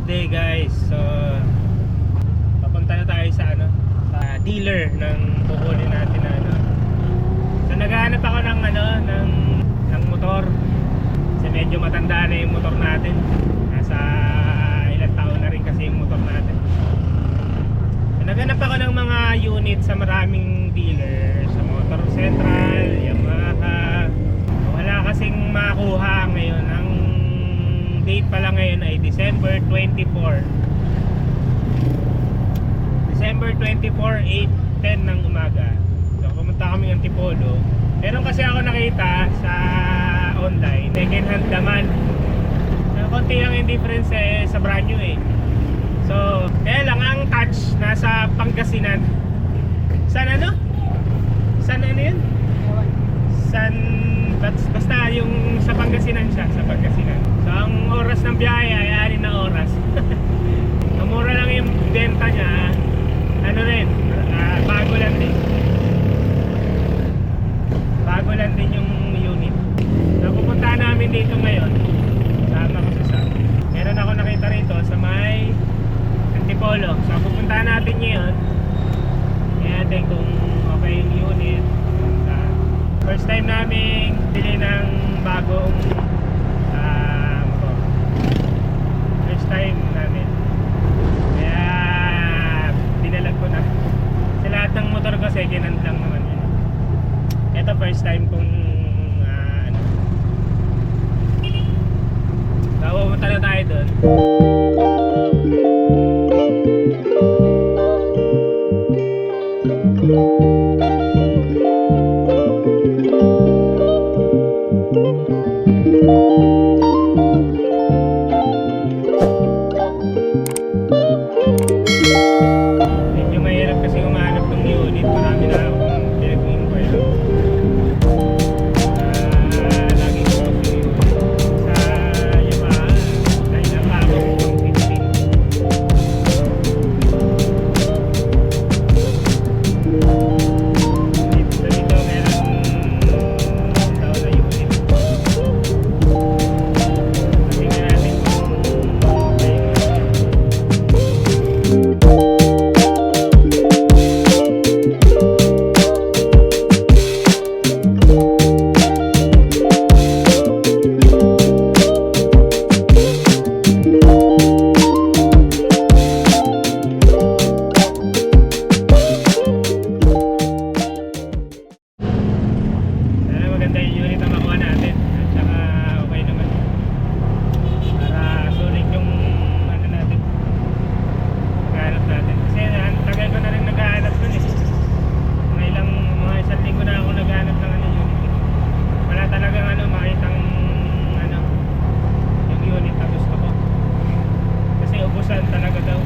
day guys. So papunta na tayo sa sa dealer ng kukunin natin na So naghahanap ako ng motor. Kasi medyo matanda na yung motor natin. Nasa ilang taon na rin kasi yung motor natin. So naghanap ako ng mga unit sa maraming dealer, sa Motor Central, Yamaha. Wala kasing makuha ngayon. Ang date pala ngayon ay December 24. December 24, 8:10 ng umaga. So pumunta kami ng Antipolo. Meron kasi ako nakita sa online, second hand naman. Konti lang yung difference sa brand new eh. So, kaya lang ang touch nasa Pangasinan. San San yun? Basta yung sa Pangasinan siya, sa Pangasinan. So ang oras ng biyahe ay 6 na oras. Mura lang yung benta niya. Bago lang din. Bago lang din yung unit. So pupunta namin dito ngayon. Sama ko sa Sam. Meron ako nakita rito sa may Antipolo. So pupunta natin ngayon. Kaya natin kung okay yung unit. First time namin bili ng bagong motor. First time namin. Kaya dinalag ko na. Sa lahat ng motor ko second hand lang naman yun. Ito first time kong pumunta na tayo doon. Medyo mahirap kasi umahanap ng unit. Marami na akong pinag-inquire. Lagi ko kasi sa Yamaha. Dahil na pa ako ng 15. Dito meron daw na unit. Tingnan natin kung okay. Sana maganda yung unit ang makuha natin. At saka okay naman. Para sulit yung natin. Naghahanap natin. Kasi tagal ko na rin naghahanap nun eh. Mga isang linggo na ako naghahanap ng unit eh. Wala talagang makitang yung unit na gusto ko. Kasi ubusan talaga daw.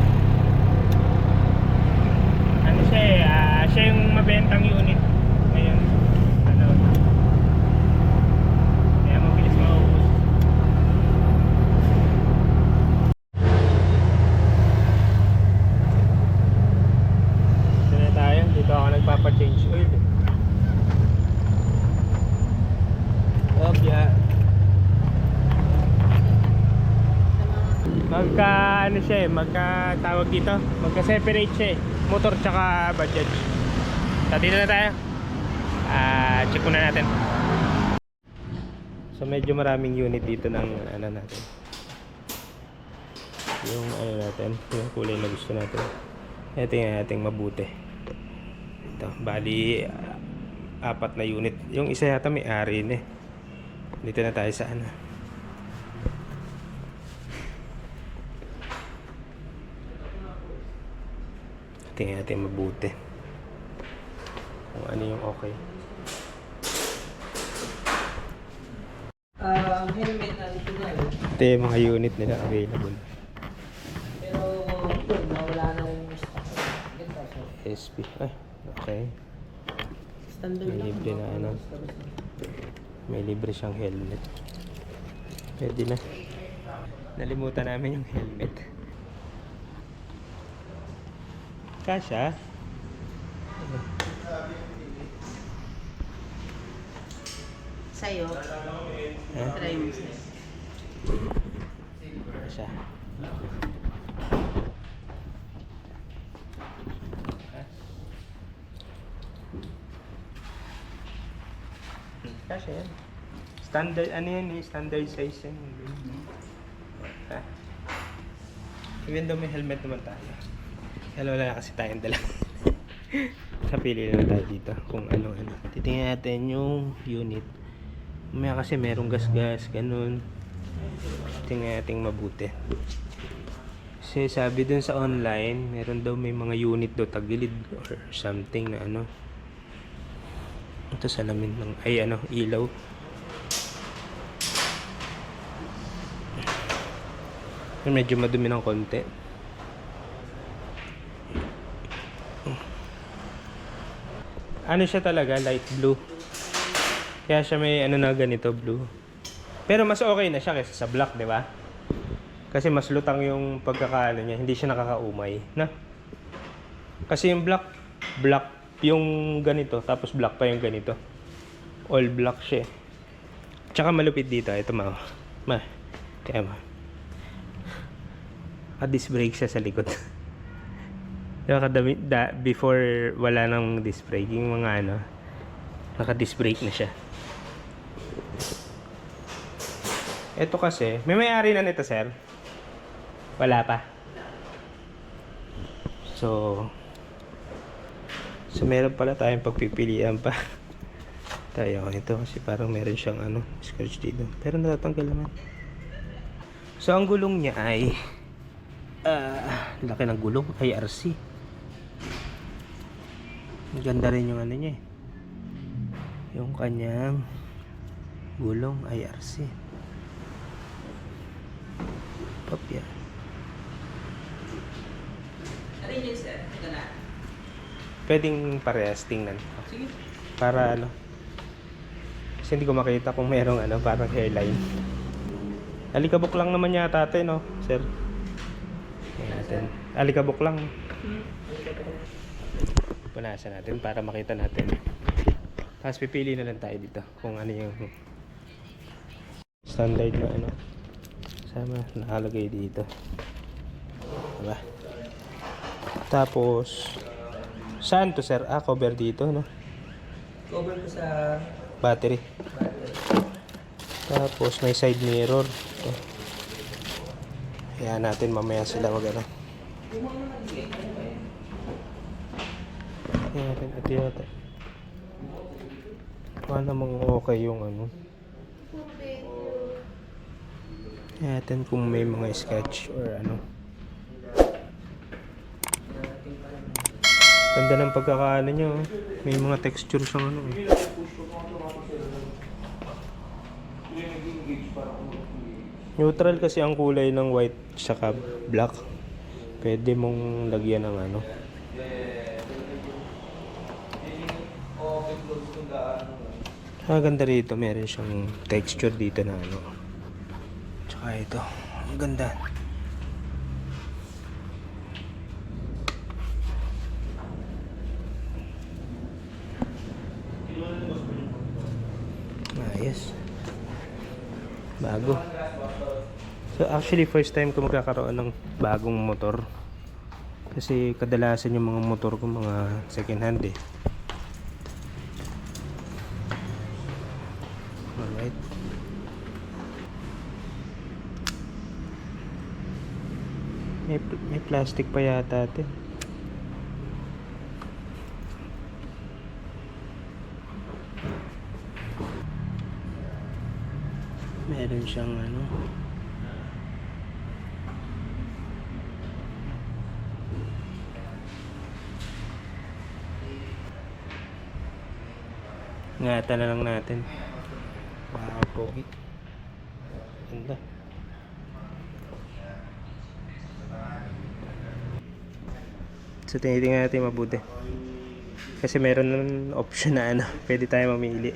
Siya yung mabentang unit ngayon. Kaya mabilis maubos. Dito na tayo. Dito ako nagpapa-change oil eh. Magka tawag dito, magka-separate siya eh. Motor tsaka Bajaj. So dito na tayo. Check muna natin. So medyo maraming unit dito ng natin. Yung natin, yung kulay na gusto natin. Ito yung ating mabuti. Ito, bali 4 na unit. Yung isa yata may ari eh. Dito na tayo sa tingnan natin mabuti kung ano yung okay. Helmet na dito na yun. Ito yung mga unit nila available. Pero yun, nawala na yung stock. Ito, so. SP. Ay, okay. Standard May libre na may libre siyang helmet. Pwede na. Nalimutan namin yung helmet. Kasha? Sa'yo, try mo sa'yo. Kasha. Kasi yan. Standard, ano yan eh, standard size yan. Ah. Even though may helmet naman tayo. Hello, wala kasi tayong dala. Napili lang tayo dito kung ano. Titingnan natin yung unit. May kasi merong gas-gas, ganun. Tingnan natin mabuti. Kasi sabi dun sa online, meron daw may mga unit daw tagilid or something na ano. Ito salamin ng, ay ano, ilaw. Medyo madumi ng konti. Ano siya talaga, light blue. Kaya siya may ano na ganito, blue. Pero mas okay na siya kaysa sa black, di ba? Kasi mas lutang yung pagkakaano niya, hindi siya nakakaumay, na? Kasi yung black yung ganito, tapos black pa yung ganito. All black siya. Tsaka malupit dito, ito kaya disc brake siya sa likod. Before wala nang disc brake, yung mga ano, naka-disc brake na siya. Ito kasi, may may-ari na nito, sir? Wala pa. So meron pala tayong pagpipilian pa. Tayo ito kasi parang meron siyang ano, scratch dito. Pero natatanggal naman. So ang gulong niya ay laki ng gulong, IRC. Ganda rin yung ano niya eh. Yung kanyang gulong IRC. Papya. Ano yun, sir? Ito na. Pwedeng parehas tingnan. Sige. Para ano. Kasi hindi ko makita kung merong ano, parang hairline. Alikabok lang naman yata ate, no, sir? Natin. Alikabok lang. Punasan natin para makita natin. Tapos pipili na lang tayo dito kung ano yung standard na ano. Sama nakalagay dito. Diba? Tapos saan to, sir? Cover dito, no? Cover ko sa Battery. Tapos may side mirror. Ito. Hayaan natin mamaya sila mag ano. Hayaan natin ito yata. Paano namang okay yung ano. Hayaan natin kung may mga sketch or ano. Ganda ng pagkakaano nyo. May mga texture siyang ano eh. Neutral kasi ang kulay ng white saka black. Pwede mong lagyan ng ano. Ganda rito. Meron siyang texture dito na ano. Tsaka ito. Ang ganda. Ayos. Bago. So actually first time ko magkakaroon ng bagong motor. Kasi kadalasan yung mga motor ko mga second hand eh. Alright. May plastic pa yata ate. Meron siyang ano. Ingatan na lang natin. Wow, pogi. Ganda. So tinitingnan natin mabuti. Kasi meron ng option na ano, pwede tayo mamili.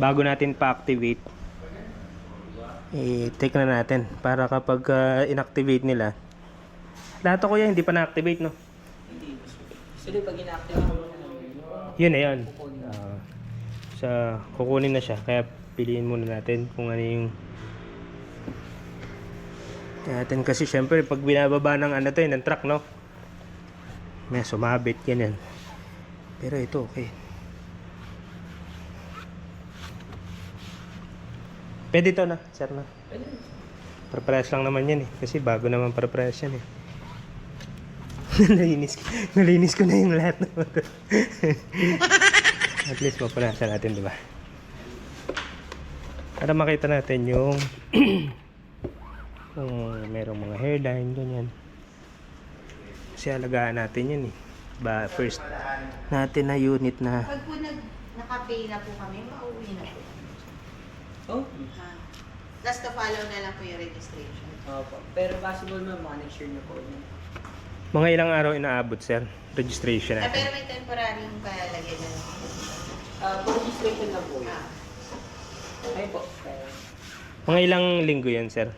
Bago natin pa-activate, i-take na natin para kapag inactivate nila. Lahat ko yan hindi pa na-activate, no? hindi. Actually, pag ina-activate mo na, Yun na yun. Kukunin na siya. Kaya piliin muna natin kung ano yung natin. Kasi syempre pag binababa ng ano to, ng truck, no? May sumabit, ganyan. Pero ito okay. Pwede to na, sir na. Pwede. Parehas lang naman yan eh. Kasi bago naman parehas yan eh. nalinis ko na yung lahat. At least mapunasan natin, di ba? Para makita natin yung kung merong mga hairline, ganyan. Kasi alagaan natin yan eh. Ba, first natin na unit na Pag po naka-pay na po kami, mauwi na po. Oh? Last to follow na lang po yung registration. Opo. Pero possible ma'am, mga next year na po yun. mga ilang araw inaabot, sir. Registration Pero natin. may temporary yung kalagyan na lang. For registration na po yun. Ah. Ay po. Kaya, Mga ilang linggo yan, sir.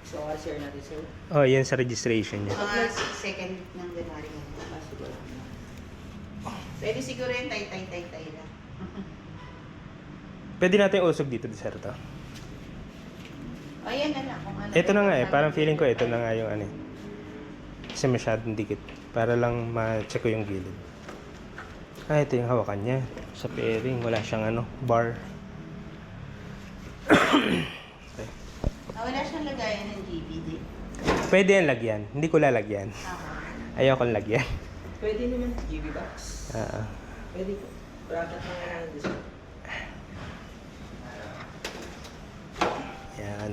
so, share natin sir. Oh, yan sa registration niya. Mga second week ng January. Possible. Pwede siguro yung tay-tay-tay-tay lang. Pwede natin usog dito, sir, to. Ayan na lang. Kung ano Ito na nga eh. yung Parang feeling ko ito na nga yung ano eh. Kasi masyadong dikit. Para lang ma-check ko yung gilid. Ah, ito yung hawakan niya. Sa pairing, wala siyang ano, bar. Okay. Wala siyang lagayan ng GBD. Pwede yan lagyan. Hindi ko lalagyan. Ayokong lagyan. Pwede naman. GB box. Ah, Pwede po. Bracket na nga lang din sir. yan.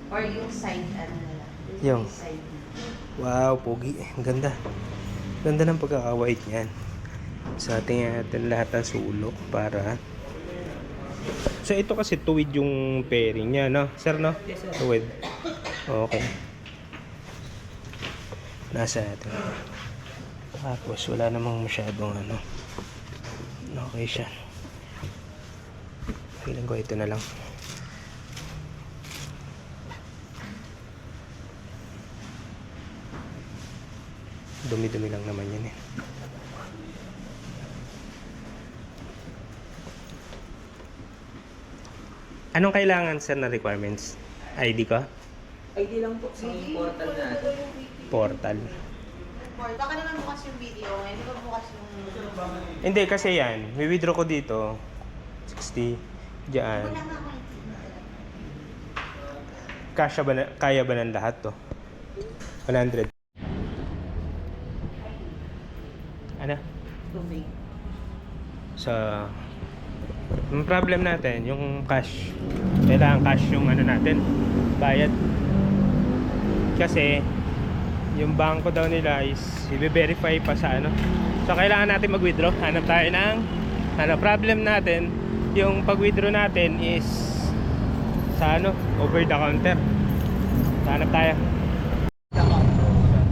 Or yung side, ano na lang. Yung. Side. Wow, pogi. Ang ganda. Ganda ng pagkaka-white niyan. Sa ating natin lahat ng sulok para... So ito kasi tuwid yung pairing niya, no? Sir, no? Yes sir. Tuwid. Okay. Nasa natin. Tapos wala namang masyadong ano. Okay siya. Feeling ko ito na lang. Dumi-dumi lang naman yan eh. Anong kailangan, sir, na requirements? ID ko? ID lang po sa yung portal natin. Portal. Baka naman bukas yung video. Hindi ba bukas yung... Hindi, kasi yan. May withdraw ko dito. 60. Diyan. Wala nga ako. Kaya ba ng lahat to? 100. Ano? Tubig. So, yung problem natin, yung cash. Kailangan cash yung ano natin, bayad. Kasi, yung bangko daw nila is i-verify pa sa ano. So, kailangan natin mag-withdraw. Hanap tayo ng, ano, problem natin, yung pag-withdraw natin is sa ano, over the counter. So, hanap tayo. So,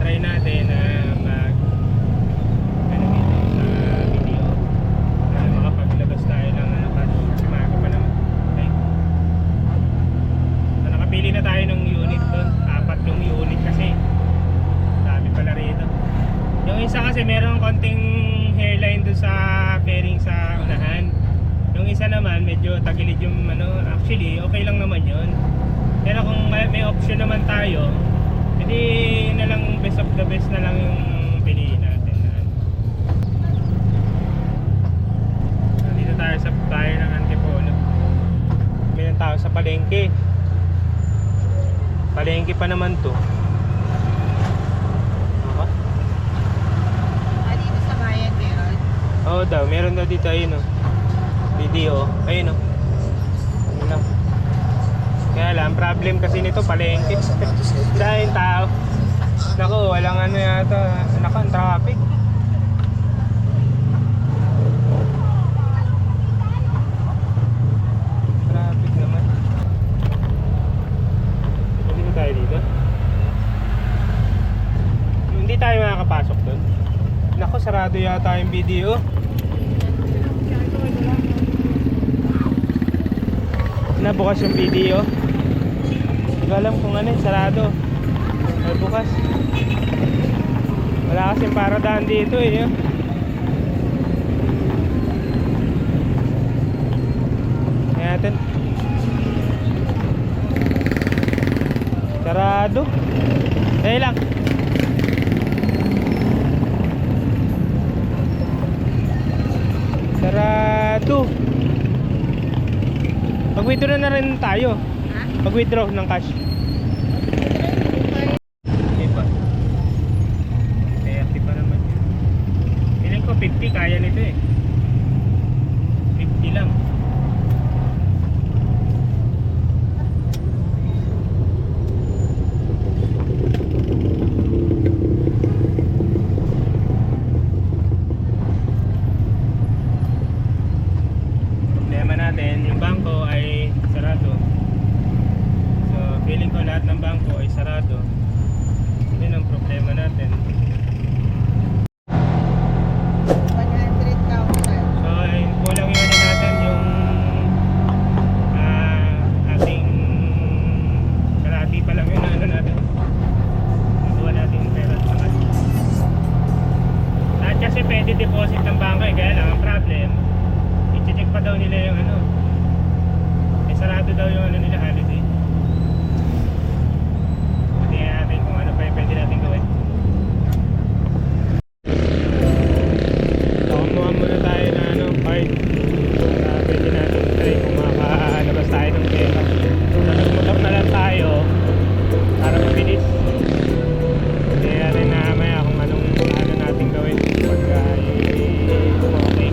try natin na mag ano dito sa video na makapaglabas tayo ng ano, cash kasi maaga pa naman. Okay. So, nakapili na tayo ng unit doon. 4 yung unit kasi. Dami pala rito. Yung isa kasi meron konting hairline doon sa pairing sa unahan. Yung isa naman medyo tagilid yung ano, actually okay lang naman yun. Pero kung may option naman tayo, hindi na lang best of the best na lang yung piliin natin. Nandito tayo sa tayo ng Antipolo. May ng tao sa palengke. Palengke pa naman to. Okay. Dito sa bayan meron. Oo daw, meron daw dito ayun oh. Video, ayun oh. Ayun lang. Kaya lang, problem kasi nito palengke. Dahil tao. Naku, walang ano yata. Naku, ang traffic. Traffic naman. Hindi ba tayo dito? Hindi tayo makakapasok doon. Naku, sarado yata yung video. Nabukas yung video. Hindi ko alam kung ano yung sarado. Ay bukas. Wala kasing paradahan dito eh. Kaya natin. Sarado. Dahil lang. Sarado. Mag-withdraw na rin tayo. Ha? Mag-withdraw ng cash. Diba? Kaya pa naman yun. Feeling ko 50 kaya nito eh. 50 lang. Problema natin, yung bangko ay sarado. So, feeling ko lahat ng bangko ay sarado. Yun ang problema natin. 100,000. So, kulang yun natin yung ating kalahati pa lang yun na ano natin. Nakuha natin yung pera sa kasi. Lahat kasi pwede deposit ng bangko eh. Kaya lang ang problem, i-check pa daw nila yung ano. Eh, sarado daw yung ano nila, holiday. Tingnan natin kung ano pa yung pwede natin gawin. So, kumuha muna tayo na ano, card. Pwede natin try kung makalabas tayo ng pera. So, nagmotor na lang tayo para mabilis. Tingnan natin na maya kung anong ano natin gawin pagka okay.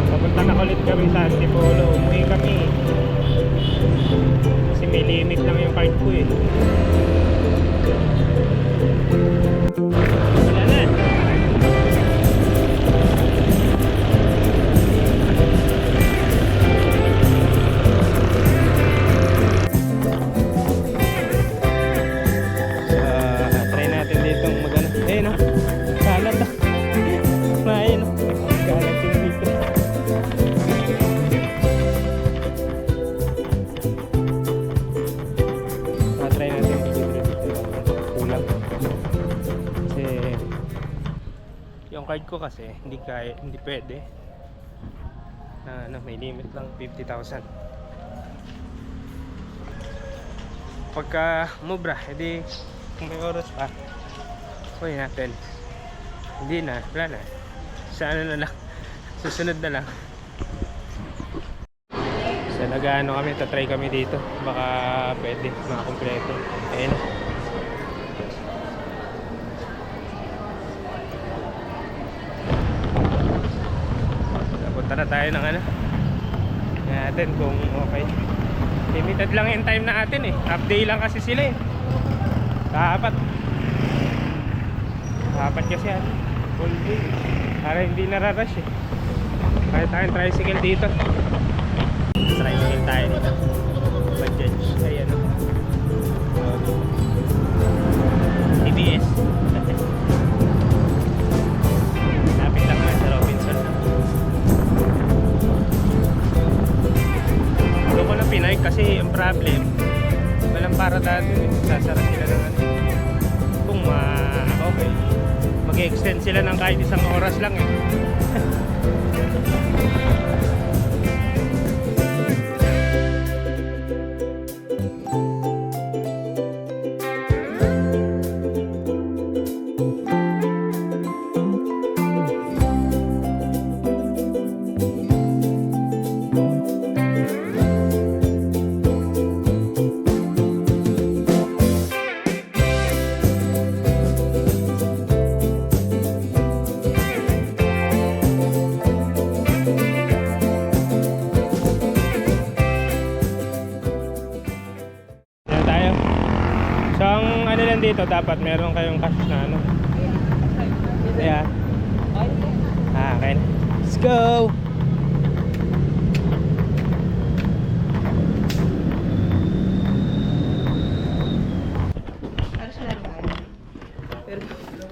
Papunta na ulit kami sa Antipolo. Umuwi kami kasi may limit lang yung card ko eh. Wala na. Try natin ditong magana. Eh no, kalat ah. Main no, kalat yung dito. Try natin dito kulang. Kasi yung card ko kasi hindi kaya, hindi pwede. Na ano, may limit lang 50,000. Pagka mubra, edi kung may oras pa, kunin natin. Hindi na, wala na. Sa ano na lang, susunod na lang. So nag-ano kami, tatry kami dito. Baka pwede, makakompleto. Ayun. Punta na tayo ng ano. Tingnan natin kung okay. Limited lang yung time natin eh. Half day lang kasi sila eh. Dapat kasi ano, full day. Para hindi nararush eh. Kaya tayong tricycle dito. Tricycle tayo dito. Bajaj. Ayan o. TBS. Lapit lang naman sa Robinson. Doon ko na pinay kasi yung problem, walang para dati. Sasara sila ng ano. Kung okay, mag-extend sila ng kahit isang oras lang eh. Dito dapat meron kayong cash na ano. Ayan. Okay. Let's go. Ano siya lang tayo? Pero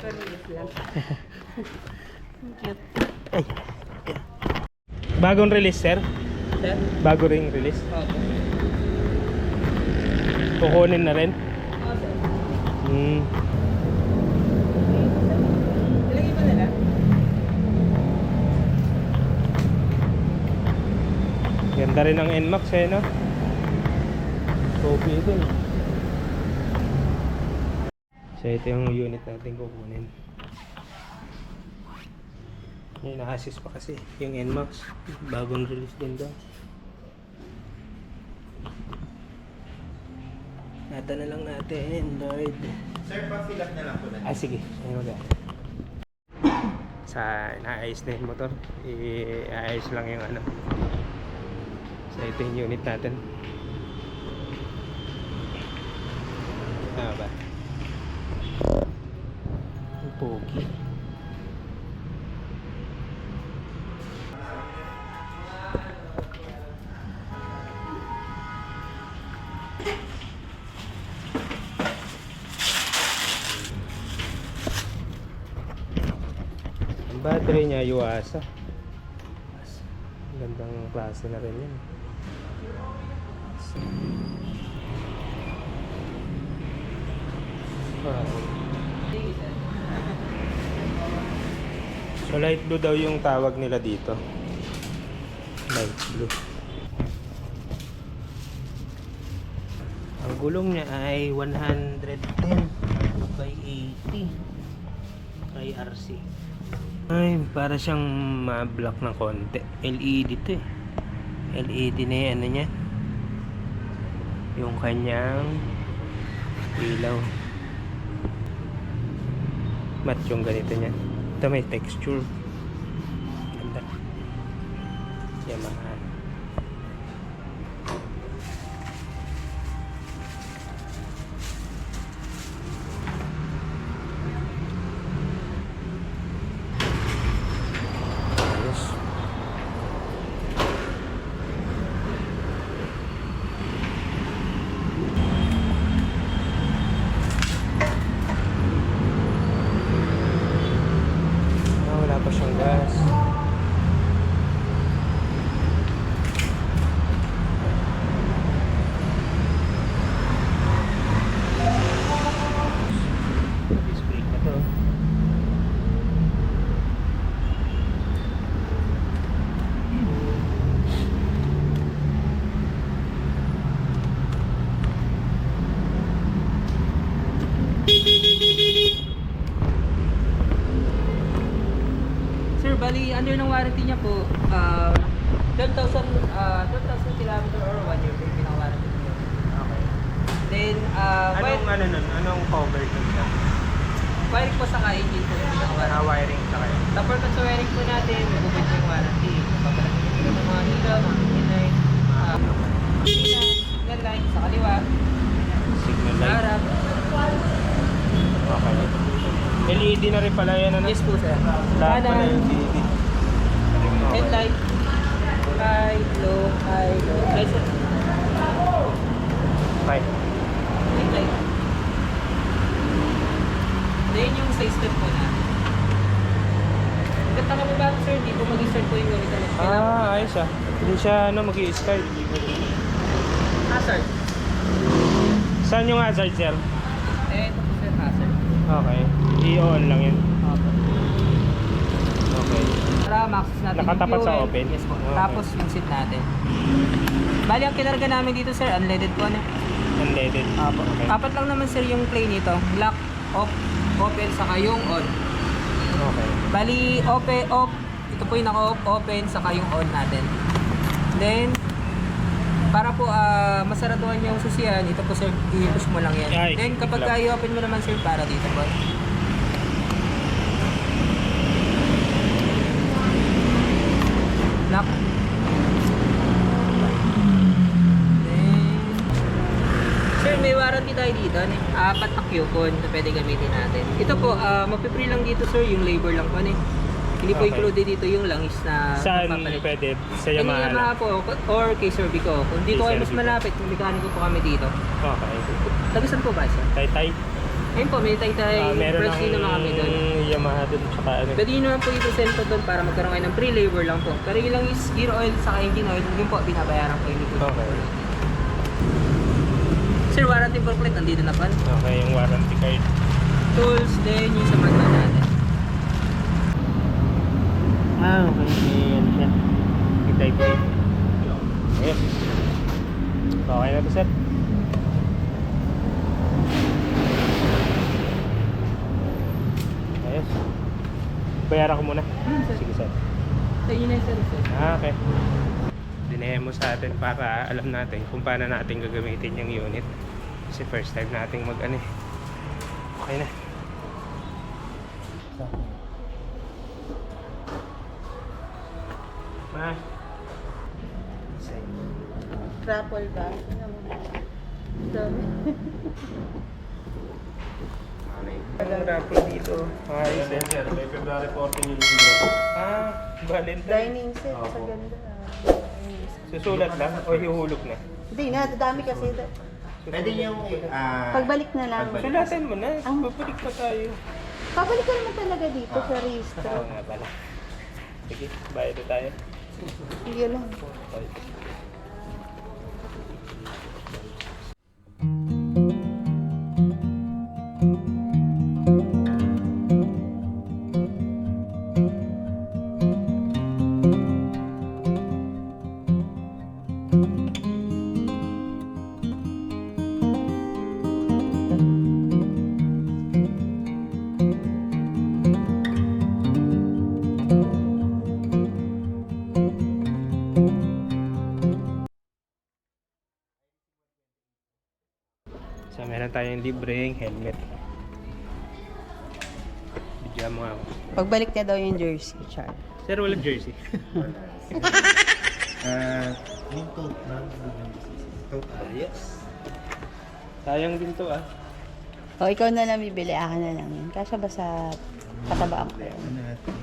release lang. Cute. Ay. Bagong release, sir? Sir? Bago ring release. Okay. Kukunin na rin. Ilagay mo na lang. Ganda rin ang NMAX eh, no? Copy ito. So ito yung unit natin kukunin. Yung na-assist pa kasi yung NMAX. Bagong release din daw. Nata na lang natin, Lord. Sir, pa-fill up na lang po na. Ah, sige. Ayun mag sa naayos na yung motor, i-ayos lang yung ano. So ito yung unit natin. Tama ba? Ang pogi. Ang battery niya Yuasa. Gandang klase na rin yan. Wow. So light blue daw yung tawag nila dito. Light blue. Ang gulong niya ay 110 by 80 by RC. Ay, para siyang ma-block ng konti. LED to eh. LED na yung ano niya. Yung kanyang ilaw. Matte yung ganito niya. Ito may texture. Ganda. Yamaha. Ayos. Wala pa siyang gas. Disc brake na to. Sir, bali, under ng warranty niya po, 12,000 kilometer or 1 year po yung pinaka-warranty niya. Okay. Then, Anong ano nun? Anong cover nun siya? wiring po sa engine po yung pinaka-warranty. Wiring sa kayo. Tapos sa wiring po natin, magubad po yung warranty. Papalagyan niyo ng mga ilaw, mga inline, signal light sa kaliwa, Signal sa light. harap. Okay. LED na rin pala yan, ano? Yes po, sir. Lahat pala Kanan, LED. headlight, high, low, high, low. High, sir. Okay. Headlight. Then yung side step po na. Hanggat nakababa po, sir, hindi po mag-start po yung ganito. Ah, ayos ah. Hindi siya ano, mag-i-start. Hazard. Saan yung hazard, sir? Ito po, sir, hazard. Okay. I-on lang yun. Okay. Para ma-access natin Nakatapat yung sa fuel. open? Yes po. Okay. Tapos yung seat natin. Bali, ang kinarga namin dito, sir, unleaded po na. Unleaded. Okay. Apat lang naman, sir, yung play nito. Lock, off, open, saka yung on. Okay. Bali, open, off. Ito po yung naka-off, open, saka yung on natin. Then, para po masaratuhan yung susiyan, ito po, sir, i-push mo lang yan. Ay, Then, kapag iklap. i-open mo naman, sir, para dito po. Lock. Then, sir, may warranty tayo dito. 4 na coupon na pwede gamitin natin. Ito po, magpipree lang dito, sir, yung labor lang po. Hindi po Okay. included dito yung langis na Saan mapapalit. pwede? Sa Kay Yamaha Yamaha lang? po or kay Sir Vico. Kung dito Kay kayo Sir mas Vico. malapit, may mekaniko po kami dito. Okay. Tagisan po ba siya? Tay-tay? Ayun po, may taytay Meron first ng na mga kami doon. Yamaha dun tsaka ano. Pwede nyo naman po ito send po doon para magkaroon kayo ng free labor lang po. Pero yung lang is gear oil sa engine oil, yun po, binabayaran ko yun. Okay. Sir, warranty booklet, andito na po. Okay, yung warranty card. Tools, then yung sa manual natin. Ah, okay. Ayan siya. I-type A. Ayos. Okay na to, sir. Ayos. Bayaran ko muna. Sir. Sige, sir. Sa inyo na yung sir. Ah, okay. Din dinemo sa atin para alam natin kung paano natin gagamitin yung unit. Kasi first time nating mag-ano eh. Okay na. Ma. Raffle ba? Dami. Ang raffle dito. Ayos eh. Sir, may February 14 yung libro. Valentine. Dining set sa Opo. ganda. Susulat lang o hihuhulog na? Hindi na, dami kasi. Pwede yung Pagbalik na lang. Pagbalik. Sulatan mo na. Babalik pa tayo. Pabalik ka naman talaga dito sa registro. Oo nga pala. Sige, bayad na tayo. Sige lang. So meron tayong libreng helmet. Bigyan mo ako. Pagbalik na daw yung jersey, Char. Sir, walang jersey. yung tote na. Tote ba? Yes. Sayang din to ah. O, ikaw na lang bibili, akin na lang yun. Kasya ba sa katabaan ko? Natin.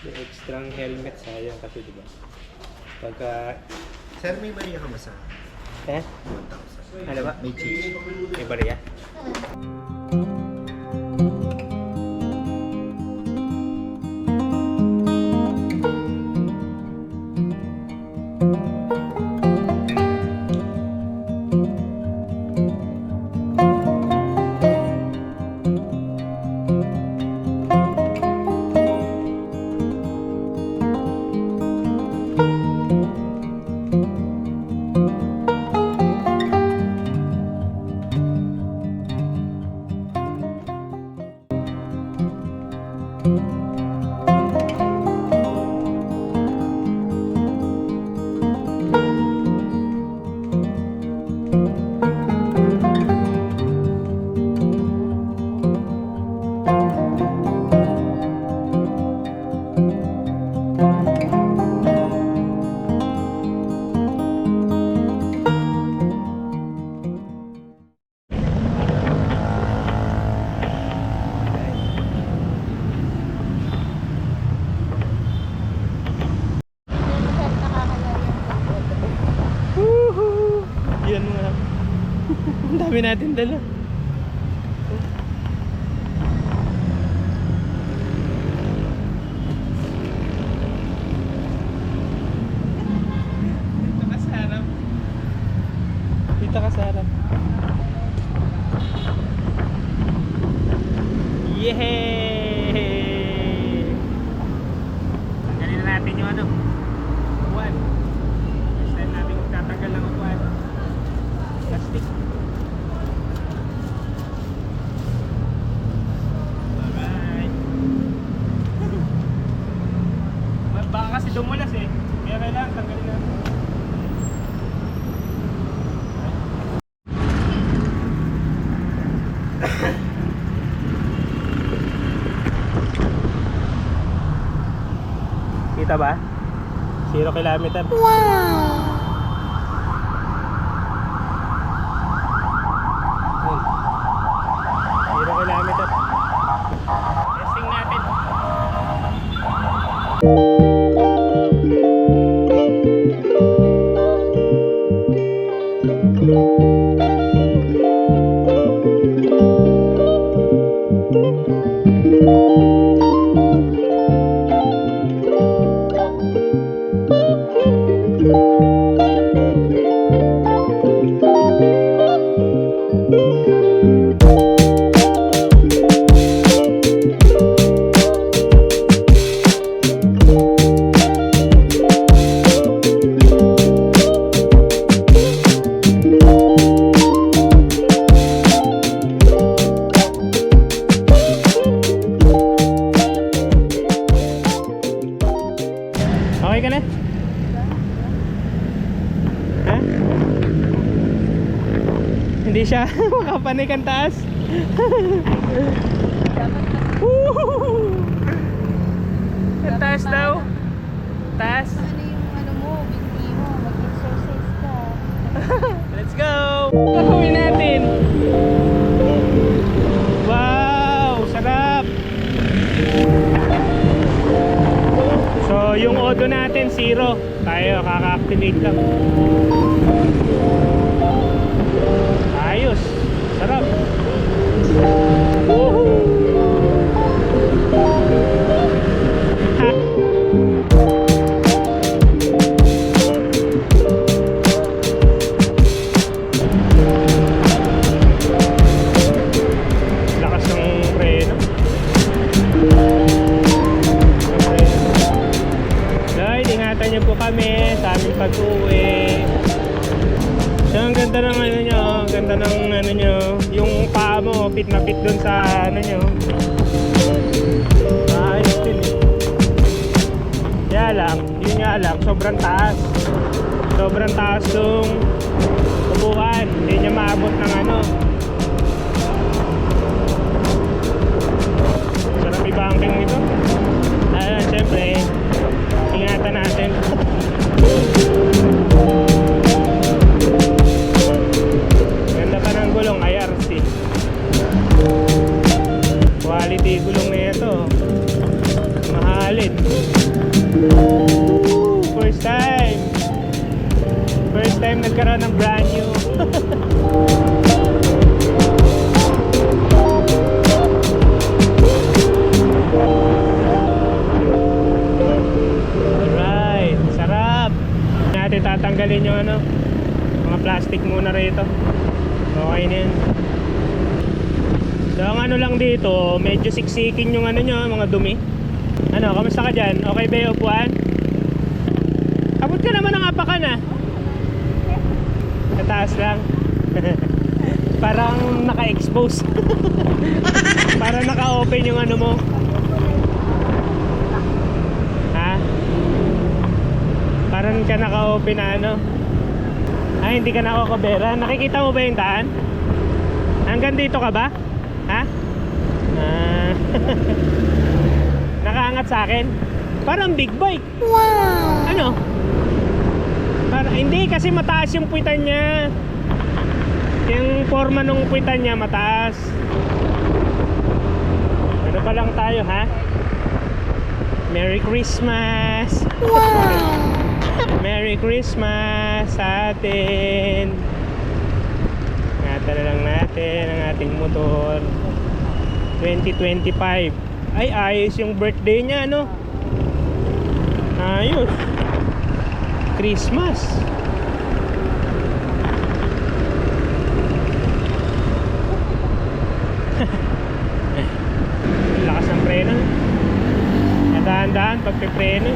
Yung extra helmet sayang kasi diba? Pagka... Sir, may bariya ka ba sa Eh? 1,000? Ano ba? May change. May bariya? Yan nga. Ang dami natin dala. Dito ka sa harap. Dito ka sa harap. Yehey! Tanggalin na natin yung ano. Upuan. Next time natin magtatanggal ng upuan. Plastic. Alright. Baka kasi dumulas eh. Kaya kailangan tanggalin natin. Kita ba? 0 kilometer. Wow! 0 kilometer. Testing natin. nakapanik ang taas. Ang taas daw. Taas. Ano yung ano mo, binti mo, mag-exercise ka. Let's go! Gagawin natin. Wow! Sarap! So, yung odo natin, 0. Tayo, kaka-activate lang. Ayos! Sarap! Woohoo! Ha! Lakas ng preno. Guys, ingatan niyo po kami sa aming pag-uwi. So, ang ganda ng ano nyo, ang ganda ng ano nyo, yung paa mo, fit na fit dun sa ano nyo. Ayos din eh. Kaya lang, yun nga lang, sobrang taas. Sobrang taas yung upuan. Hindi niya maabot ng ano. Sarap i-banking nito. Ayun, syempre, ingatan natin. Ganda pa ng gulong, IRC. Quality gulong na ito. Mahalin. First time. First time nagkaroon ng brand new. Alright, sarap. Natin tatanggalin yung ano, mga plastic muna rito. Okay na yan. So ang ano lang dito, medyo siksikin yung ano nyo, mga dumi. Ano, kamusta ka dyan? Okay ba yung upuan? Abot ka naman ng apakan ah. Kataas lang. Parang naka-expose. Parang naka-open yung ano mo. Ha? Parang ka naka-open na ano. Ay, hindi ka nakakabera. Nakikita mo ba yung daan? Hanggang dito ka ba? Ha? Nakaangat sa akin. Parang big bike. Wow! Ano? Hindi, kasi mataas yung puwitan niya. Yung forma ng puwitan niya mataas. Ano pa lang tayo, ha? Merry Christmas! Wow! Merry Christmas sa atin! Ingatan na lang natin ang ating motor. 2025. Ay, ayos yung birthday niya, no? Ayos. Christmas. Lakas ng preno. Dahan-dahan pagpipreno.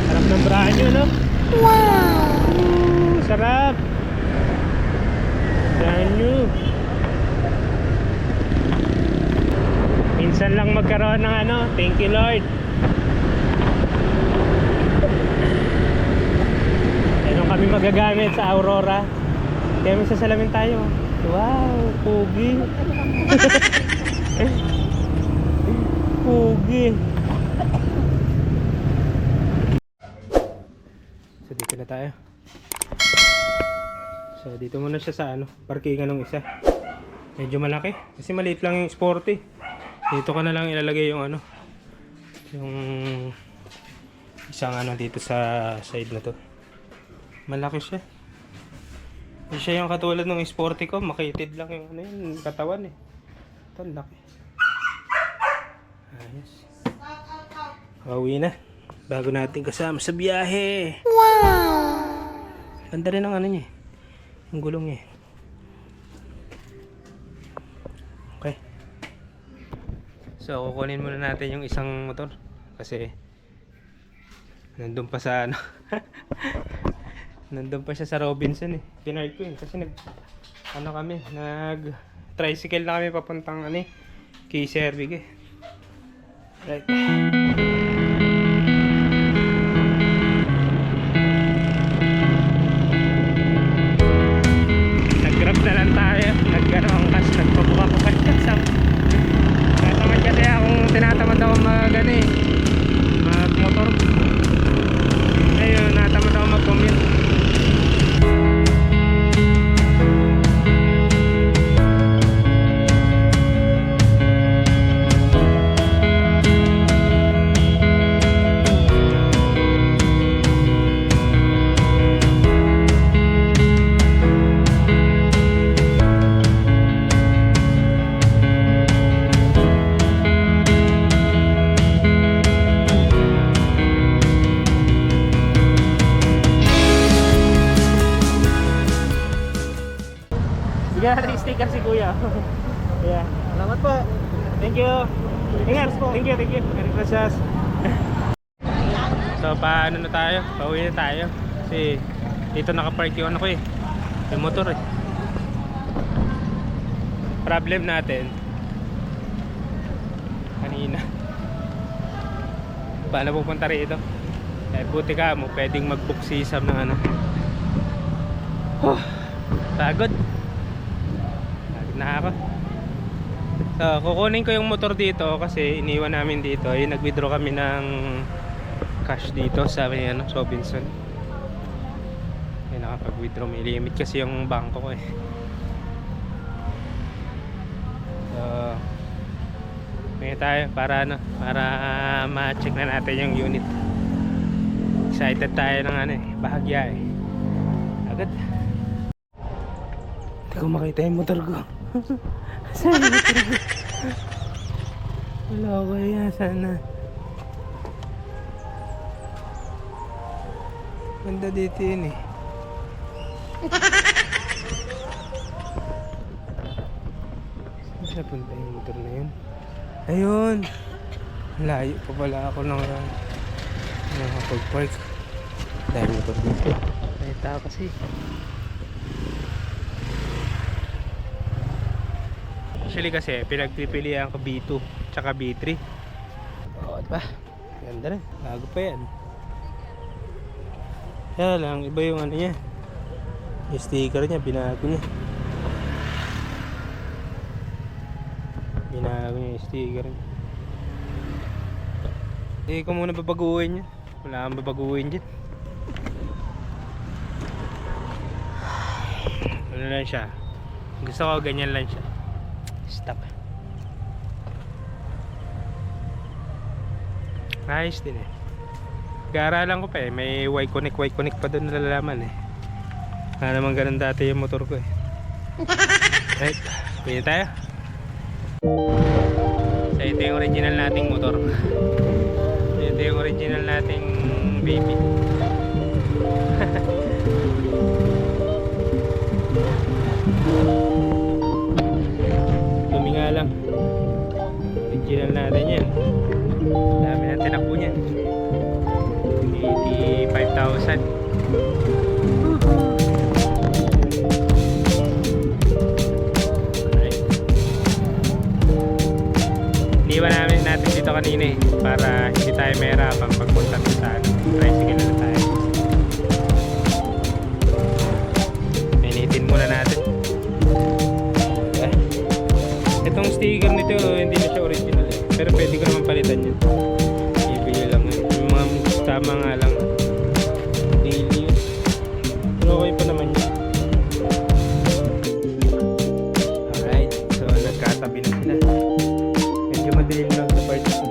Sarap ng brand no? Wow! Sarap. Brand new. Minsan lang magkaroon ng ano. Thank you Lord. Meron kami magagamit sa Aurora. Kaya may sasalamin tayo. Wow, pugi. Pugi. So dito na tayo. So dito muna siya sa ano, parkingan ng isa. Medyo malaki kasi maliit lang yung sporty. Dito ka na lang ilalagay yung ano, yung isang ano dito sa side na to. Malaki siya. Hindi siya yung katulad ng sporty ko, makitid lang yung ano yun, katawan eh. Ito laki. Ayos. Pauwi na. Bago natin kasama sa biyahe. Wow! Ganda rin ang ano niya. Yung gulong niya. Okay. So, kukunin muna natin yung isang motor. Kasi, nandun pa sa ano. Nandun pa siya sa Robinson eh. Pinark ko yun. Kasi ano kami, tricycle na kami papuntang ano eh. Kay Servig eh. Right. Bigyan natin yung sticker si Kuya. Yeah. Salamat po. Thank you. Ingat. Thank you, thank you. Merry Christmas. So, paano na tayo? Pauwi na tayo. Kasi dito nakapark yung ano ko eh. Yung motor eh. Problem natin kanina. Paano pupunta rito? Eh, buti ka mo, pwedeng mag-book si Sam ng ano. Pagod. Pagod na ako. So, kukunin ko yung motor dito kasi iniwan namin dito. Ay, nag-withdraw kami ng cash dito sa ano, Robinson. Ay, nakapag-withdraw. May limit kasi yung bangko ko eh. So, may tayo para ano, para ma-check na natin yung unit. Excited tayo ng ano eh, bahagya eh. Agad. Hindi ko makita yung motor ko. Saan yung motor ko? Wala ko kaya sana. Ganda dito yun eh. Saan siya punta yung motor na yun? Ayun! Layo pa pala ako ng nakapag-park. Dahil motor dito. May tao kasi. Actually kasi pinagpipilian ko B2 tsaka B3. O diba? Ganda rin. Bago pa yan. Kaya lang, iba yung ano niya. Yung sticker niya, binago niya. Binago niya yung sticker niya. Hindi ko muna babaguhin niya. Wala kang babaguhin dyan. Ano lang siya. Gusto ko ganyan lang siya. Stop. Ayos din eh. Garalan ko pa eh. May Y-Connect pa doon nalalaman eh. Kaya naman ganun dati yung motor ko eh. Right. Pwede tayo. So ito yung original nating motor. Ito yung original nating baby. Dumi nga lang. Original natin yan. Dami ng tinakbo niyan. 85,000. Iniwan natin dito kanina eh, para hindi tayo mahirapan pagpunta sa tricycle na tayo. Initin muna natin. Itong sticker nito hindi na siya original eh, pero pwede ko naman palitan yun. Ibigay lang yun. Yung mga tama nga lang daily yun, pero okay pa naman yun. Alright, so nagkatabi na sila. Medyo madilim lang sa part ito.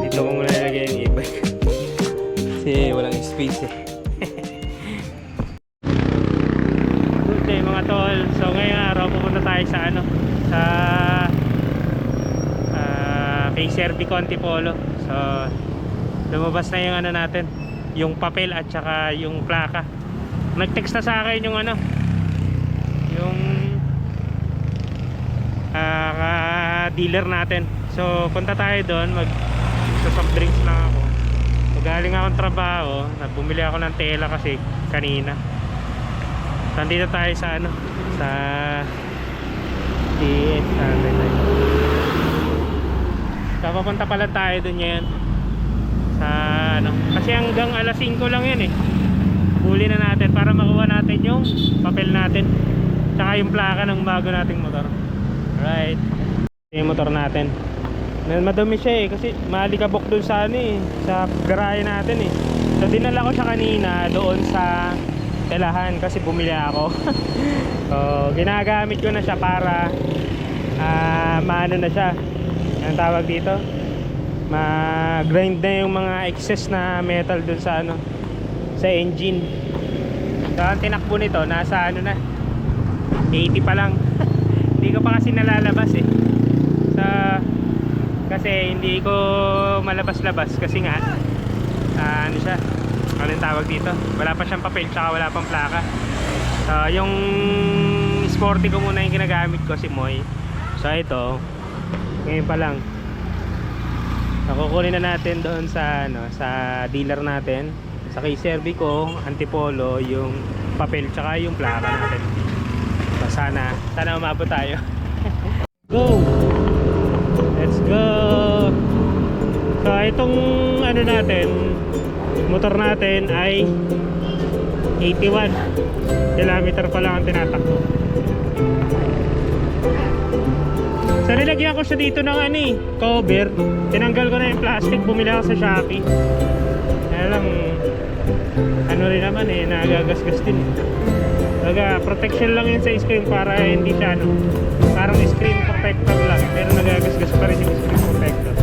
Dito ko muna nilagay yung e-bike kasi walang space eh. Okay mga tol, so ngayong araw pupunta tayo sa ano, sa kay Sir Conti Polo. So lumabas na yung ano natin, yung papel at saka yung plaka. Nag-text na sa akin yung ano, yung dealer natin. So punta tayo doon, soft drinks lang ako. So, galing akong trabaho, bumili ako ng tela kasi kanina. Nandito tayo sa ano, sa TS papunta pala tayo doon ngayon sa ano, kasi hanggang alas 5 lang yun eh. Huli na natin para makuha natin yung papel natin tsaka yung plaka ng bago nating motor. Alright, yung motor natin madumi siya eh, kasi maalikabok dun sa ano eh, sa garahe natin eh. So dinala ko siya kanina doon sa telahan kasi bumili ako. So ginagamit ko na siya para maano na siya, ang tawag dito, ma-grind na yung mga excess na metal dun sa ano, sa engine. So ang tinakbo nito nasa ano na, 80 pa lang. Hindi ko pa kasi nalalabas eh, kasi hindi ko malabas-labas kasi nga ano siya, anong tawag dito, wala pa siyang papel tsaka wala pang plaka. Yung sporty ko muna yung ginagamit ko, si Moy. So ito, ngayon pa lang. Kukunin na natin doon sa sa dealer natin. Sa kay Servico, Antipolo, yung papel tsaka yung plaka natin. So sana umabot tayo. Go! Let's go! So itong natin, motor natin ay 81 kilometer pa lang ang tinatakbo. So nilagyan ko siya dito ng cover. Tinanggal ko na yung plastic, bumili ako sa Shopee. Kaya lang rin naman nagagasgas din. Baga protection lang yun sa screen para hindi siya parang screen protector lang, pero nagagasgas pa rin yung screen protector.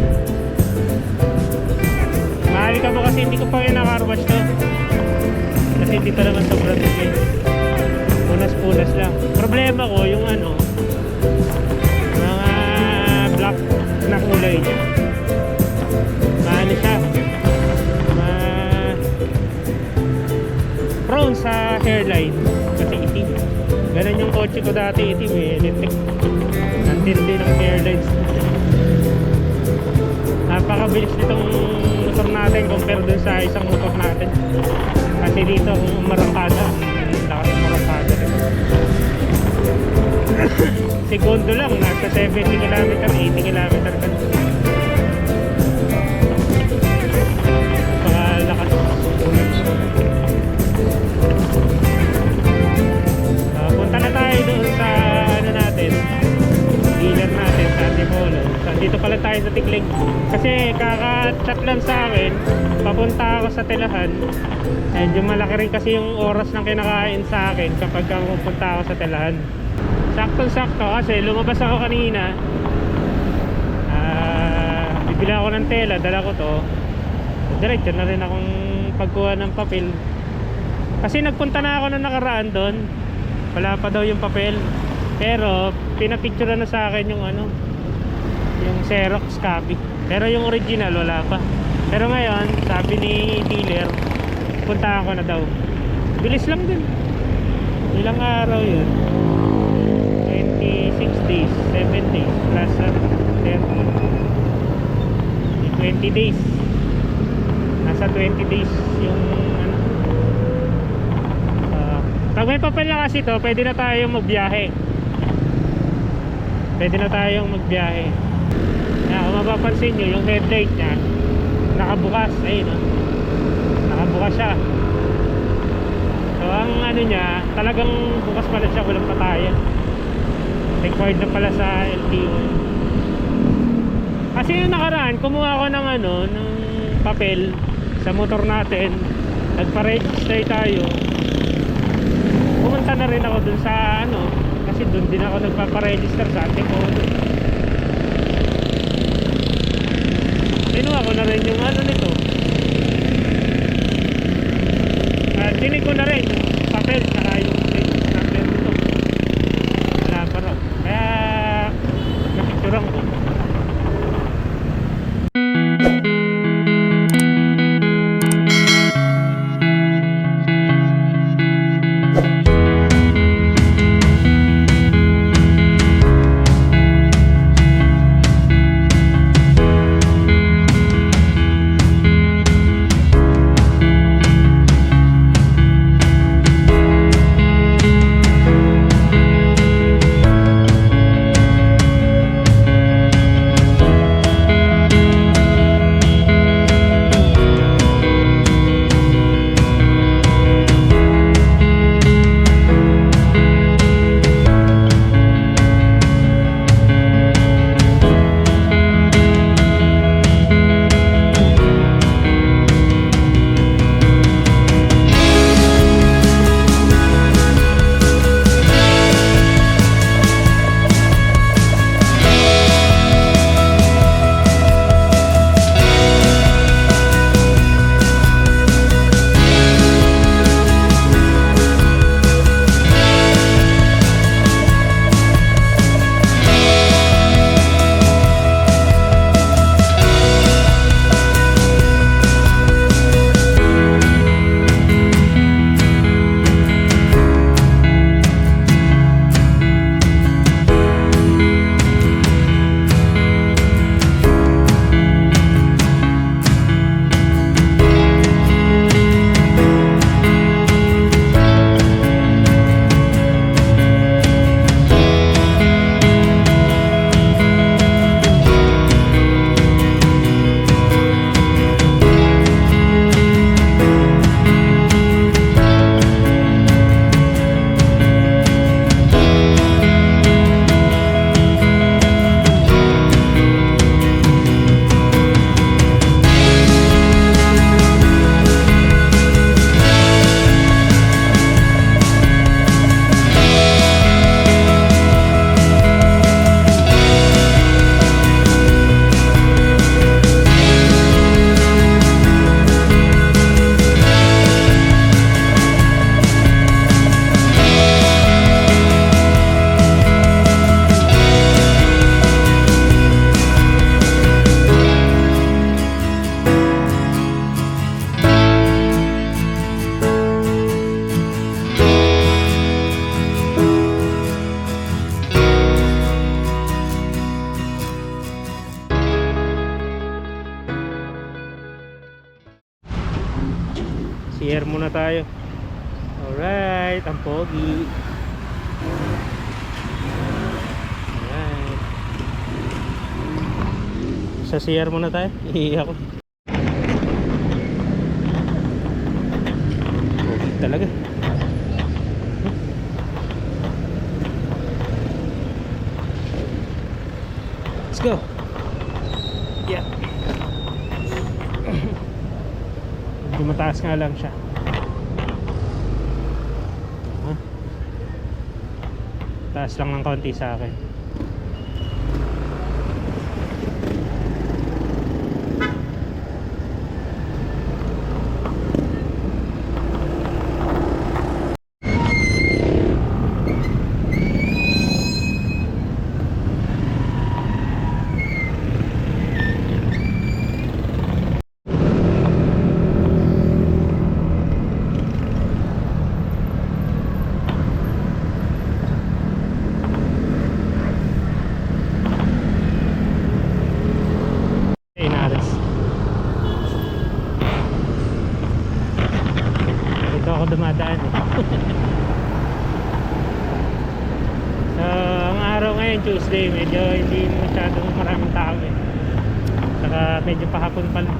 Mahal ka mo kasi hindi ko pa yung naka-carwash to. Kasi hindi pa naman sobrang dumi. Punas-punas lang. Problema ko yung mga black na kulay niya. Siya prone sa hairline kasi itim. Ganun yung kotse ko dati, itim lintik. Nantindi ng hairlines. Napakabilis nitong motor natin compare dun sa isang motor natin. Kasi dito kung marangkada, lakas ng marangkada rin. Segundo lang, nasa 70 km, 80 km ka. Napakalakas. Punta na tayo doon sa natin, dealer natin sa Antipolo. So, dito pala tayo sa Tikling. Kasi kaka-chat lang sa akin, papunta ako sa Telahan. Medyo malaki rin kasi yung oras ng kinakain sa akin kapag pupunta ako sa Telahan. Saktong-sakto kasi lumabas ako kanina. Bibili ako ng tela, dala ko to. Diretso na rin akong pagkuha ng papel. Kasi nagpunta na ako nung nakaraan doon. Wala pa daw yung papel. Pero pinapicture na sa akin yung yung Xerox copy. Pero yung original wala pa. Pero ngayon, sabi ni dealer, puntahan ko na daw. Bilis lang din. Ilang araw yun? 26 days, 7 days plus 30. 20 days. Nasa 20 days yung pag may papel na kasi to, pwede na tayong magbiyahe. Pwede na tayong magbiyahe. Kung mapapansin nyo, yung headlight nya nakabukas. Ayun nakabukas siya. So ang nya, talagang bukas pala siya, walang patayan. Required na pala sa LTO. Kasi yung nakaraan, kumuha ko ng ng papel sa motor natin. Nagpa-register tayo. Pumunta na rin ako dun sa kasi dun din ako nagpapa-register sa Antipolo. Kinuha ko na rin yung nito. Tinig ko na rin yung papel saka yung number nito. Wala pa rin. Kaya napicturean ko. CR muna tayo. Alright, ang pogi. Alright. Sa CR muna tayo. Iiyak ko. Pogi talaga. Let's go. Yeah. Medyo mataas nga lang siya. Taas lang ng konti sa akin. Inaris. Dito ako dumadaan eh. So, ang araw ngayon Tuesday, medyo hindi masyadong maraming tao eh. Saka medyo pahapon pa lang.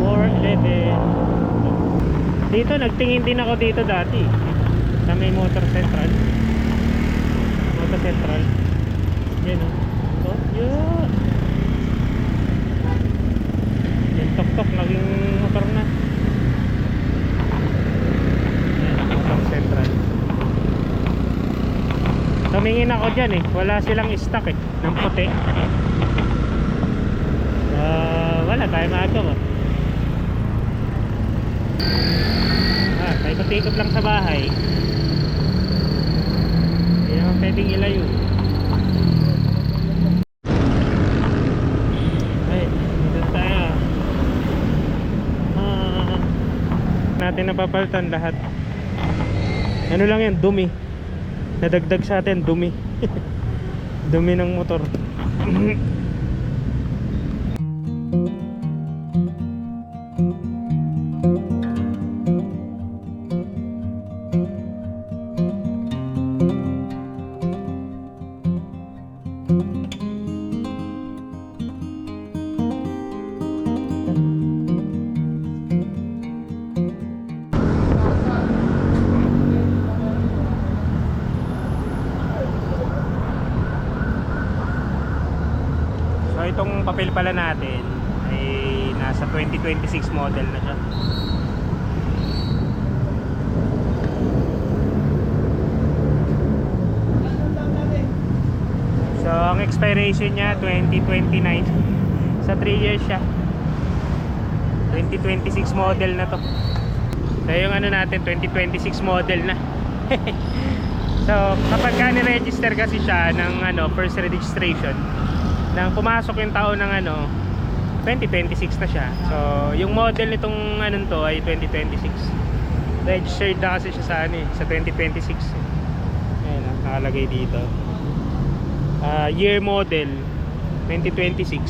4:11. Dito nagtingin din ako dito dati sa may Motor Central. Motor Central. Yan o. Oh, yun. Yung tok-tok naging motor na. Yan, Motor Central. Tumingin ako dyan eh. Wala silang stock eh. Ng puti. Wala tayo magawa. Paikot-ikot lang sa bahay. Hindi naman pwedeng ilayo. Ay, dito tayo. Natin napapalitan lahat. Ano lang yan, dumi. Nadagdag sa atin, dumi. Dumi ng motor. So itong papel pala natin ay nasa 2026 model na siya. So ang expiration niya 2029. Sa 3 years siya. 2026 model na to. So yung ano natin 2026 model na. So kapag ka ni-register kasi siya ng ano, first registration, nang pumasok yung taon ng ano 2026 na siya. So yung model nitong ano to ay 2026. Registered na kasi siya sa ano sa 2026. Ayan, nakalagay dito. Year model 2026.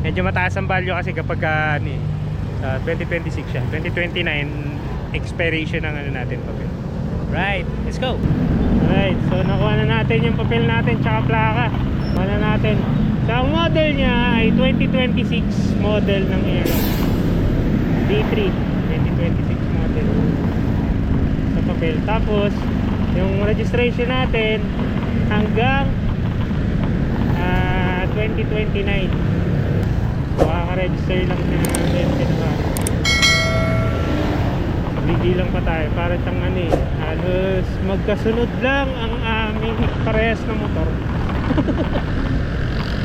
Medyo mataas ang value kasi kapag ano 2026 siya. 2029 expiration ng ano natin papel. Right, let's go. Alright, so nakuha na natin yung papel natin tsaka plaka. Nakuha na natin. So ang model niya ay 2026 model ng Aerox D3 2026 model sa papel. Tapos yung registration natin hanggang 2029. Makaka-register lang din natin. Bibilang pa tayo para siyang ano eh, halos magkasunod lang ang aming parehas na motor.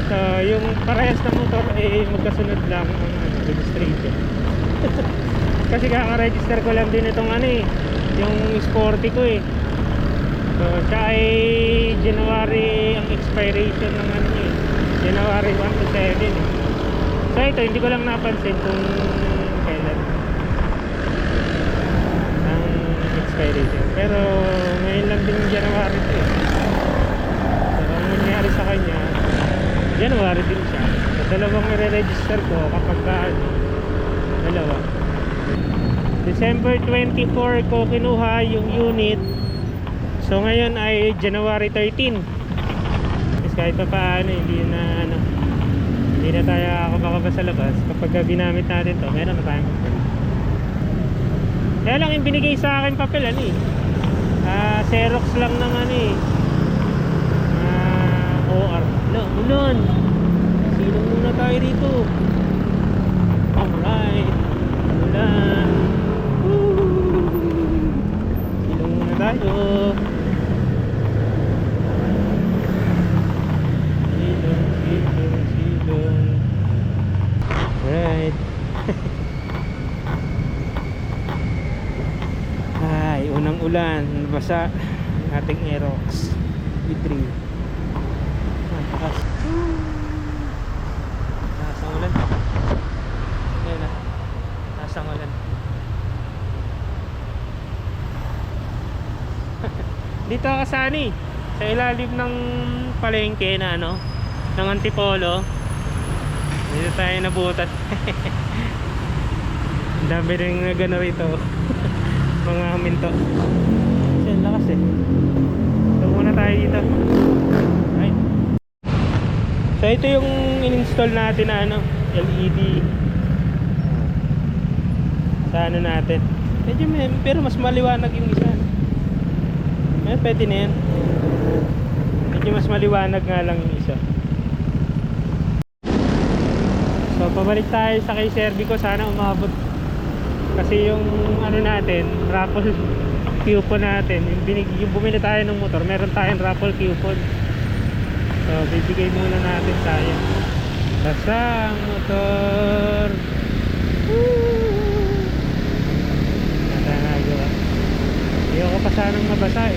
So yung parehas na motor eh magkasunod lang ang registration. Kasi kaka-register ko lang din itong ano eh, yung Sporty ko eh. So siya ay January ang expiration ng ano eh, January 1 to 7 eh. So ito hindi ko lang napansin kung kailan expiration. Pero ngayon lang din January ito eh. So ang nangyari sa kanya January din siya. So dalawang i-register ko kapag Dalawa. December 24 ko kinuha yung unit. So ngayon ay January 13. Kasi kahit pa paano hindi na tayo kakababa sa labas. Kapag ginamit natin to, meron na tayong papel. Kaya lang yung binigay sa akin papel Xerox lang ng OR. Ulan. Silong muna tayo dito. Alright. Ulan. Silong muna tayo. Silong. Alright. Ay, unang ulan. Basa ang ating Aerox V3. Takas. Takas ang ulan. Ayan na. Takas ang ulan. Dito ka sa sa ilalim ng palengke na ng Antipolo. Dito tayo nabutan. Ang dami rin rito. Mga minto. Kasi ang lakas So muna tayo dito. Right. So ito yung in-install natin na LED sa natin. Medyo pero mas maliwanag yung isa. Pwede na yan. Medyo mas maliwanag nga lang yung isa. So pabalik tayo sa kay Serbico. Sana umabot. Kasi yung natin, raffle coupon natin, yung bumili tayo ng motor, meron tayong raffle coupon. So bibigay muna natin tayo. Basta ang motor. Natangagawa. Ayoko pa sanang mabasa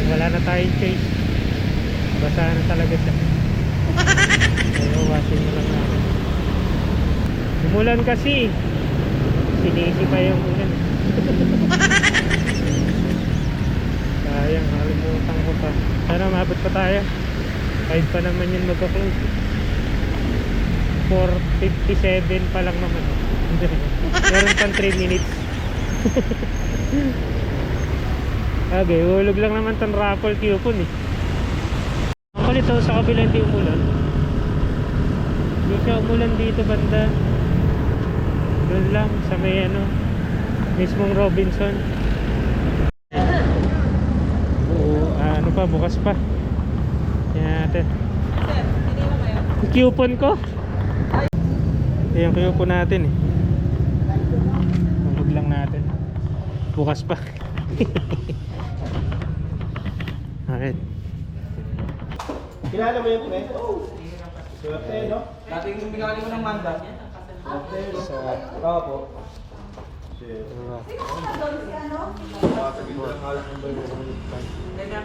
wala na tayong choice. Basa na talaga siya. So washing mo lang natin. Umulan kasi. Sinisi pa yung ulan. Sayang, nakalimutan ko pa. Sana mabot pa tayo. Kahit pa naman yun magka-close. 4:57 pa lang naman. Meron pang 3 minutes. Okay, hulog lang naman tong raffle coupon Ang kulit sa kabila hindi umulan. Hindi siya umulan dito banda. Doon lang sa may mismong Robinson. Oo, pa, bukas pa. Yan natin. Yung coupon ko. Ito yung coupon natin Hulog lang natin. Bukas pa. Alright. Kilala mo yung pre? Swerte, no? Dating bingali mo ng mandat. Opo.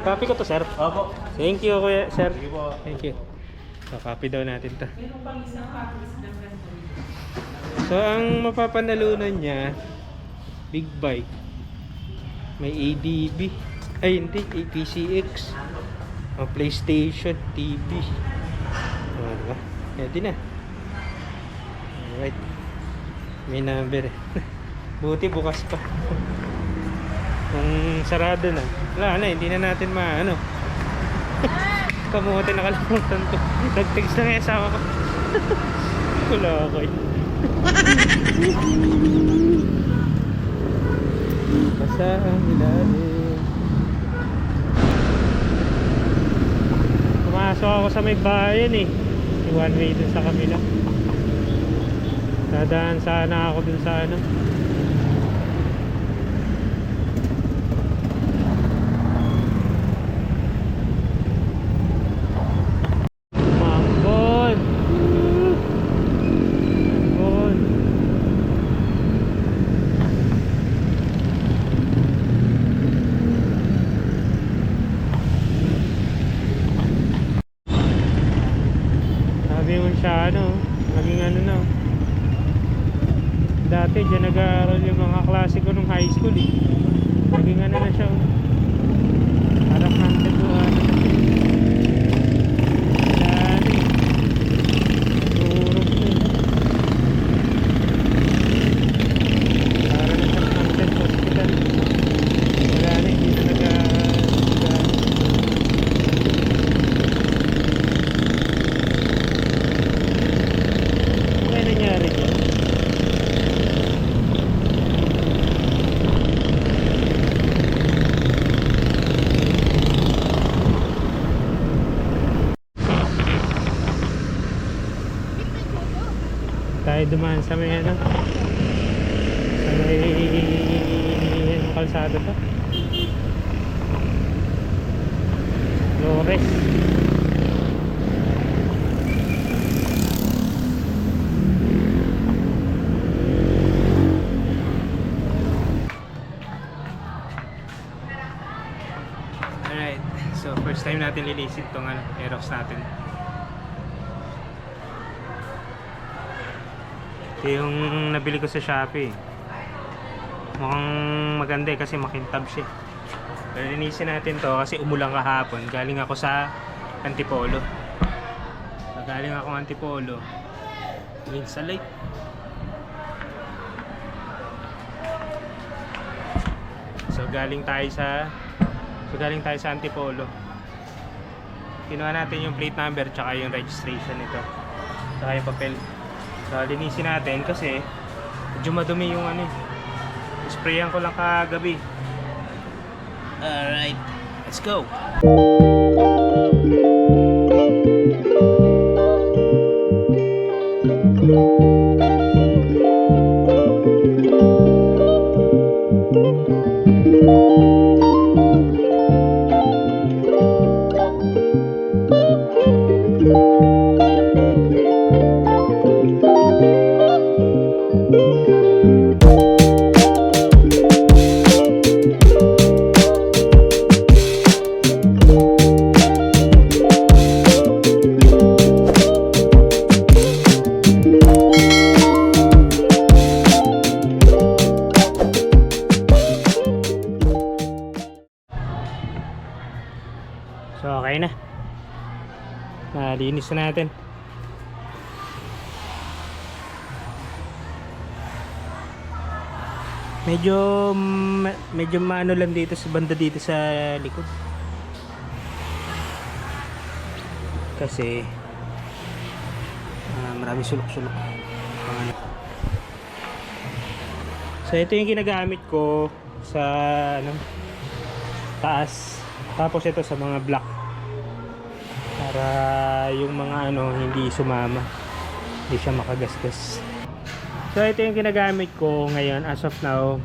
Copy ko to, sir. Opo. Thank you, kuya, sir. Sige po. Thank you. So, copy daw natin to. So, ang mapapanalunan niya, big bike. May ADB. Ay, hindi. APCX. PlayStation, TV. Diba? Pwede na. Alright. May number Buti bukas pa. Kung sarado na, wala na, hindi na natin kamuti, nakalimutan to. Nag-text na nga yung asawa ko. Wala ako Basta ang ilalim. Pumasok ako sa may bayan one way dun sa kabila. Dadaan sana ako dun sa Mambon. Mambon. Sabi mo siya naging dati dyan nag-aaral yung mga klase ko nung high school naging na siya parang haunted to dati turog Tayo dumaan sa may ano, sa may anong kalsada to? Flores. Alright, so first time natin lilisin tong ano, Aerox natin. Ito yung nabili ko sa Shopee. Mukhang maganda kasi makintab siya. Pero linisin natin to kasi umulan kahapon. Galing ako sa Antipolo. Galing ako Antipolo. Yun sa lake. So galing tayo sa Antipolo. Kinuha natin yung plate number tsaka yung registration nito. Tsaka yung papel. So linisin natin kasi medyo madumi yung ano. Sprayan ko lang kagabi. Alright, let's go. So okay na. Nalinis na natin. Medyo maano lang dito sa banda dito sa likod. Kasi maraming sulok-sulok. So ito yung ginagamit ko sa ano, taas. Tapos ito sa mga block para yung mga ano hindi sumama, hindi siya makagasgas. So ito yung ginagamit ko ngayon as of now.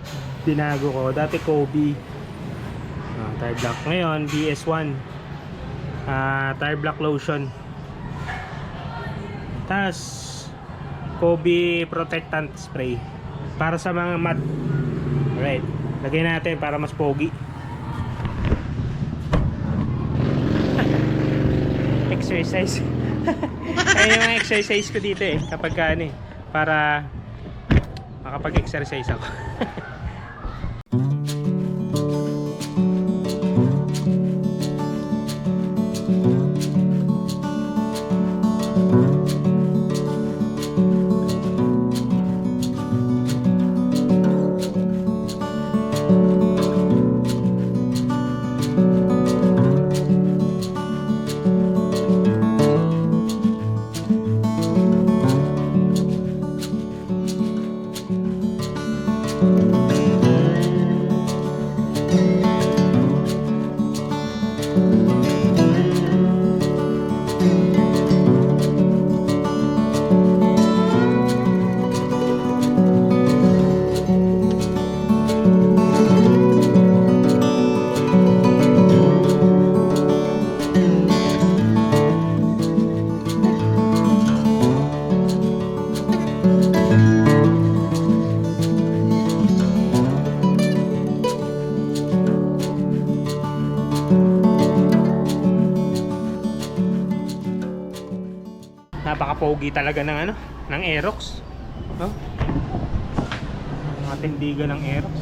Binago ko dati Kobe tire block, ngayon BS1 tire block lotion, tas Kobe protectant spray para sa mga mat. Alright, lagay natin para mas pogi. Exercise. Ayun yung exercise ko dito kapag ano para makapag-exercise ako. Napaka-pogi talaga ng ano, ng Aerox. No? Mga tindigan ng Aerox.